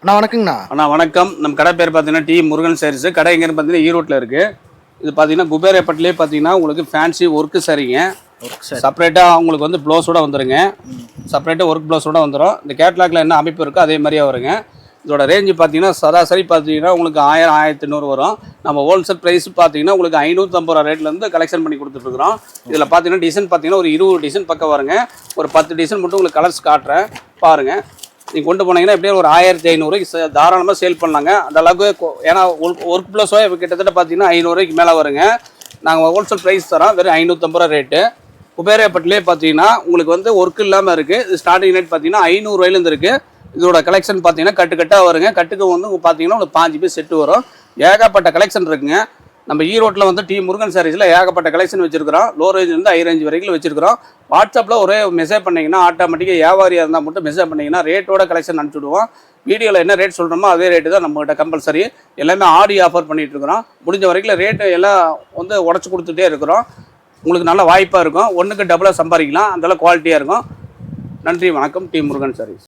அண்ணா வணக்கங்கண்ணா. அண்ணா வணக்கம். நம்ம கடை பேர் பார்த்தீங்கன்னா டி முருகன் சாரீஸ். கடை எங்கேன்னு பார்த்தீங்கன்னா ஈரோட்டில் இருக்குது. இது பார்த்தீங்கன்னா குபேரப்பட்டிலே பார்த்தீங்கன்னா உங்களுக்கு ஃபேன்சி ஒர்க்கு சரிங்க. செப்பரேட்டாக உங்களுக்கு வந்து ப்ளவுஸோட வந்துடுங்க. செப்பரேட்டாக ஒர்க் ப்ளவுஸோட வந்துடும். இந்த கேட்லாகில் என்ன அமைப்பு இருக்கோ அதே மாதிரியே வருங்க. இதோட ரேஞ்சு பார்த்தீங்கன்னா சராசரி பார்த்தீங்கன்னா உங்களுக்கு 1000 1800 வரும். நம்ம ஹோல்சேல் ப்ரைஸ் பார்த்தீங்கன்னா உங்களுக்கு 550 ரூபா ரேட்லேருந்து கலெக்ஷன் பண்ணி கொடுத்துட்ருக்குறோம். இதில் பார்த்தீங்கன்னா டிசைன் பார்த்தீங்கன்னா ஒரு 20 டிசைன் பக்கம் வருங்க. ஒரு 10 டிசைன் மட்டும் உங்களுக்கு கலர்ஸ் காட்டுறேன் பாருங்கள். நீங்கள் கொண்டு போனீங்கன்னா எப்படியும் ஒரு 1500 தாராளமாக சேல் பண்ணலாங்க. அந்த அளவுக்கு ஏன்னா ஒர்க் ப்ளஸோ கிட்டத்தட்ட பார்த்தீங்கன்னா 500 மேலே வருங்க. நாங்கள் ஹோல்சேல் ப்ரைஸ் தரோம், வெறும் 550 ரூபா ரேட்டு. குபேரப்பட்டிலே பார்த்தீங்கன்னா உங்களுக்கு வந்து ஒர்க் இல்லாமல் இருக்குது. இது ஸ்டார்டிங் ரேட் பார்த்தீங்கன்னா 500 இருக்குது. இதோட கலெக்ஷன் பார்த்தீங்கன்னா கட்டுக்கட்டாக வருங்க. கட்டுக்கு வந்து பார்த்தீங்கன்னா உங்களுக்கு 5 பீஸ் செட்டு வரும். ஏகப்பட்ட கலெக்ஷன் இருக்குங்க. நம்ம ஈரோட்டில் வந்து டி முருகன் சாரீஸில் ஏகப்பட்ட கலெக்ஷன் வச்சிருக்கிறோம். லோ ரேஞ்சிலேருந்து ஹை ரேஞ்ச் வரைக்கும் வச்சிருக்கிறோம். வாட்ஸ்அப்பில் ஒரே மெசேஜ் பண்ணிங்கன்னா ஆட்டோமேட்டிக்காக வியாபாரியாக இருந்தால் மட்டும் மெசேஜ் பண்ணிங்கன்னா ரேட்டோட கலெக்ஷன் அனுப்பிச்சுடுவோம். வீடியோவில் என்ன ரேட் சொல்கிறோமோ அதே ரேட்டு தான் நம்மகிட்ட கம்பல்சரி. எல்லாமே ஆடி ஆஃபர் பண்ணிகிட்டு இருக்கிறோம். முடிஞ்ச வரைக்கும் ரேட்டு எல்லாம் வந்து உடச்சி கொடுத்துட்டே இருக்கிறோம். உங்களுக்கு நல்ல வாய்ப்பாக இருக்கும். ஒன்றுக்கு டபுளாக சம்பாதிக்கலாம். அந்தளவு குவாலிட்டியாக இருக்கும். நன்றி, வணக்கம். டி முருகன் சாரீஸ்.